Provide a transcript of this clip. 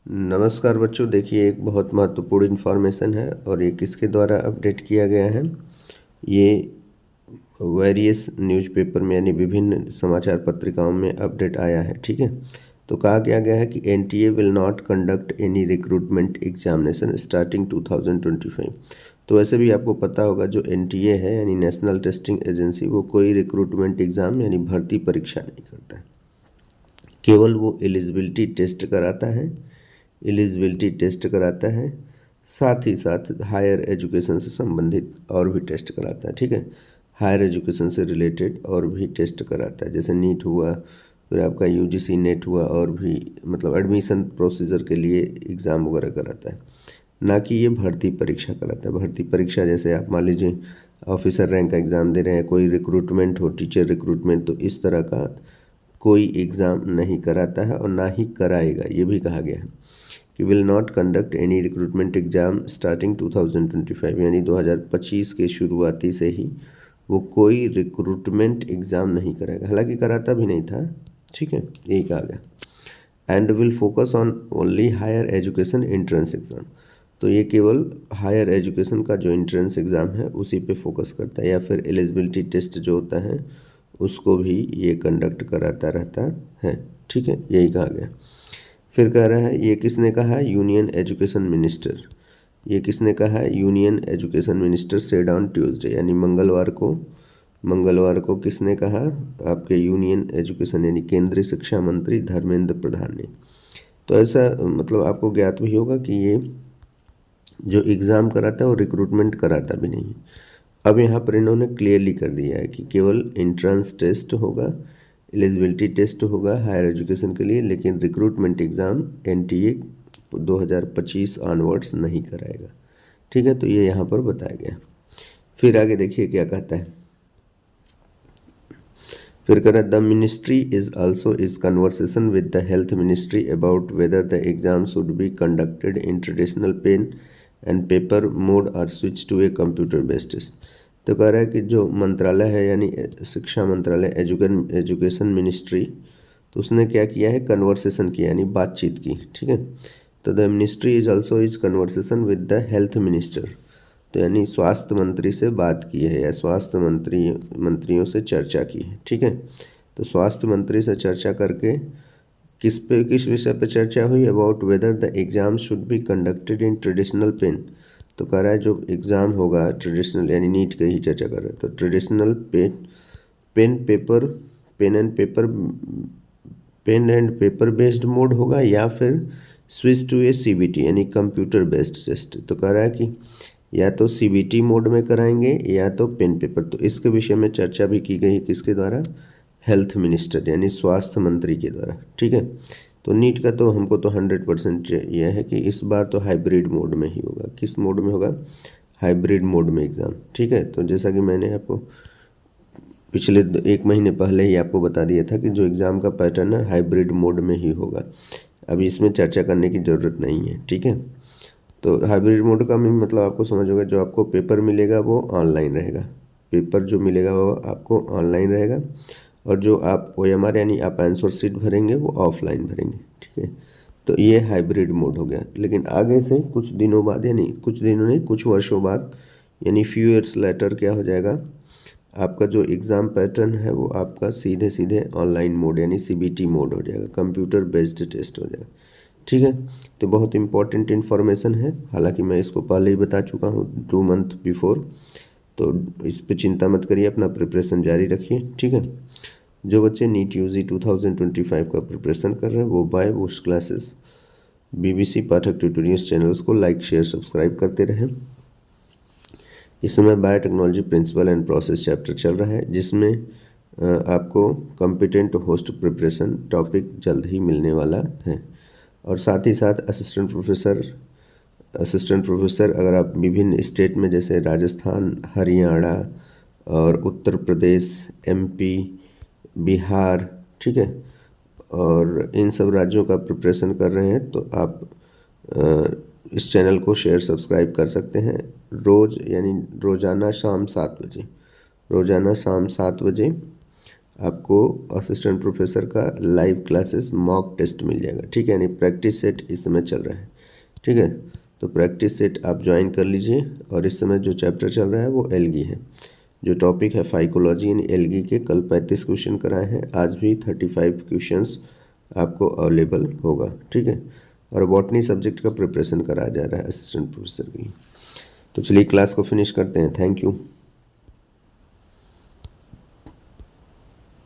नमस्कार बच्चों, देखिए एक बहुत महत्वपूर्ण इन्फॉर्मेशन है और ये किसके द्वारा अपडेट किया गया है। ये वेरियस न्यूज़पेपर में यानी विभिन्न समाचार पत्रिकाओं में अपडेट आया है। ठीक है, तो कहा गया है कि NTA will not conduct any recruitment examination starting 2025। तो वैसे भी आपको पता होगा जो एनटीए है यानी नेशनल टेस्टिंग एजेंसी, वो कोई रिक्रूटमेंट एग्ज़ाम यानी भर्ती परीक्षा नहीं करता है। केवल वो एलिजिबिलिटी टेस्ट कराता है, साथ ही साथ हायर एजुकेशन से संबंधित और भी टेस्ट कराता है। ठीक है, हायर एजुकेशन से रिलेटेड और भी टेस्ट कराता है, जैसे नीट हुआ, फिर आपका यूजीसी नेट हुआ, और भी मतलब एडमिशन प्रोसीजर के लिए एग्ज़ाम वगैरह कराता है, ना कि ये भर्ती परीक्षा कराता है। भर्ती परीक्षा जैसे आप मान लीजिए ऑफिसर रैंक का एग्ज़ाम दे रहे हैं, कोई रिक्रूटमेंट हो, टीचर रिक्रूटमेंट, तो इस तरह का कोई एग्ज़ाम नहीं कराता है और ना ही कराएगा। ये भी कहा गया है कि will not conduct any recruitment exam starting 2025, यानी 2025 के शुरुआती से ही वो कोई रिक्रूटमेंट एग्ज़ाम नहीं कराएगा, हालांकि कराता भी नहीं था। ठीक है, यही कहा गया। And will focus on only higher education entrance exam, तो ये केवल हायर एजुकेशन का जो एंट्रेंस एग्ज़ाम है उसी पे फोकस करता है, या फिर एलिजिबिलिटी टेस्ट जो होता है उसको भी ये कंडक्ट कराता रहता है। ठीक है, यही कहा गया। फिर कह रहा है, ये किसने कहा? Union education minister. ये किसने कहा? Union education minister said on Tuesday, यानी मंगलवार को किसने कहा? आपके यूनियन एजुकेशन यानी केंद्रीय शिक्षा मंत्री धर्मेंद्र प्रधान ने। तो ऐसा मतलब आपको ज्ञात भी होगा कि ये जो एग्ज़ाम कराता है वो रिक्रूटमेंट कराता भी नहीं। अब यहाँ पर इन्होंने क्लियरली कर दिया है कि केवल एंट्रेंस टेस्ट होगा, एलिजिबिलिटी टेस्ट होगा हायर एजुकेशन के लिए, लेकिन रिक्रूटमेंट एग्ज़ाम एनटीए 2025 ऑनवर्ड्स नहीं कराएगा। ठीक है, तो ये यहाँ पर बताया गया। फिर आगे देखिए क्या कहता है। फिर कह रहा है, the ministry is also is conversation with the health ministry about whether the exam should be conducted in traditional pen and paper mode or switch to a computer based test. तो कह रहा है कि जो मंत्रालय है यानी शिक्षा मंत्रालय, एजुकेशन मिनिस्ट्री, तो उसने क्या किया है? कन्वर्सेशन किया यानी बातचीत की। ठीक है, तो the ministry is also is conversation with the health minister, तो यानी स्वास्थ्य मंत्री से बात की है या स्वास्थ्य मंत्रियों से चर्चा की है। ठीक है, तो स्वास्थ्य मंत्री से चर्चा करके किस विषय पे चर्चा हुई? About whether the exam should be conducted in traditional pen. तो कह रहा है जो एग्ज़ाम होगा ट्रेडिशनल यानी नीट की ही चर्चा कर रहा है, तो traditional pen and paper based mode होगा, या फिर स्विच टू ए सीबीटी यानी कंप्यूटर बेस्ड टेस्ट। तो कह रहा है कि या तो सीबीटी मोड में कराएंगे या तो पेन पेपर। तो इसके विषय में चर्चा भी की गई किसके द्वारा? हेल्थ मिनिस्टर यानी स्वास्थ्य मंत्री के द्वारा। ठीक है, तो नीट का तो हमको तो 100% यह है कि इस बार तो हाइब्रिड मोड में ही होगा। किस मोड में होगा? हाइब्रिड मोड में एग्ज़ाम। ठीक है, तो जैसा कि मैंने आपको पिछले 1 महीने पहले ही आपको बता दिया था कि जो एग्ज़ाम का पैटर्न है हाइब्रिड मोड में ही होगा, अभी इसमें चर्चा करने की ज़रूरत नहीं है। ठीक है, तो हाइब्रिड मोड का मतलब आपको समझ होगा, जो आपको पेपर मिलेगा वो ऑनलाइन रहेगा, पेपर जो मिलेगा वो आपको ऑनलाइन रहेगा, और जो आप OMR यानी आप आंसर शीट भरेंगे वो ऑफलाइन भरेंगे। ठीक है, तो ये हाइब्रिड मोड हो गया। लेकिन आगे से कुछ दिनों बाद, यानी कुछ दिनों नहीं कुछ वर्षों बाद, यानी फ्यू ईयर्स लेटर क्या हो जाएगा? आपका जो एग्ज़ाम पैटर्न है वो आपका सीधे ऑनलाइन मोड यानी CBT मोड हो जाएगा, कंप्यूटर बेस्ड टेस्ट हो जाएगा। ठीक है, तो बहुत इंपॉर्टेंट इन्फॉर्मेशन है, हालांकि मैं इसको पहले ही बता चुका हूँ 2 मंथ बिफोर, तो इस पे चिंता मत करिए, अपना प्रिपरेशन जारी रखिए। ठीक है, जो बच्चे नीट यूजी 2025 का प्रिपरेशन कर रहे हैं वो बाय बुक्स क्लासेस BBC पाठक ट्यूटोरियल्स चैनल्स को लाइक शेयर सब्सक्राइब करते रहें। इस समय biotechnology principle and process chapter चल रहा है, जिसमें आपको कॉम्पिटेंट होस्ट प्रिपरेशन टॉपिक जल्द ही मिलने वाला है। और साथ ही साथ असिस्टेंट प्रोफेसर अगर आप विभिन्न स्टेट में जैसे राजस्थान, हरियाणा और उत्तर प्रदेश, MP, बिहार, ठीक है, और इन सब राज्यों का प्रिपरेशन कर रहे हैं, तो आप इस चैनल को शेयर सब्सक्राइब कर सकते हैं। रोज़ यानी रोज़ाना शाम 7 बजे आपको असिस्टेंट प्रोफेसर का लाइव क्लासेस मॉक टेस्ट मिल जाएगा, ठीक है। यानी प्रैक्टिस सेट इस समय चल रहा है, ठीक है। तो प्रैक्टिस सेट आप ज्वाइन कर लीजिए। और इस समय जो चैप्टर चल रहा है वो एल्गी है। जो टॉपिक है फाइकोलॉजी यानी एल्गी के कल 35 क्वेश्चन कराए हैं, आज भी 35 क्वेश्चंस आपको अवेलेबल होगा, ठीक है। और बॉटनी सब्जेक्ट का प्रिपरेशन कराया जा रहा है असिस्टेंट प्रोफेसर की। तो चलिए क्लास को फिनिश करते हैं। Thank you.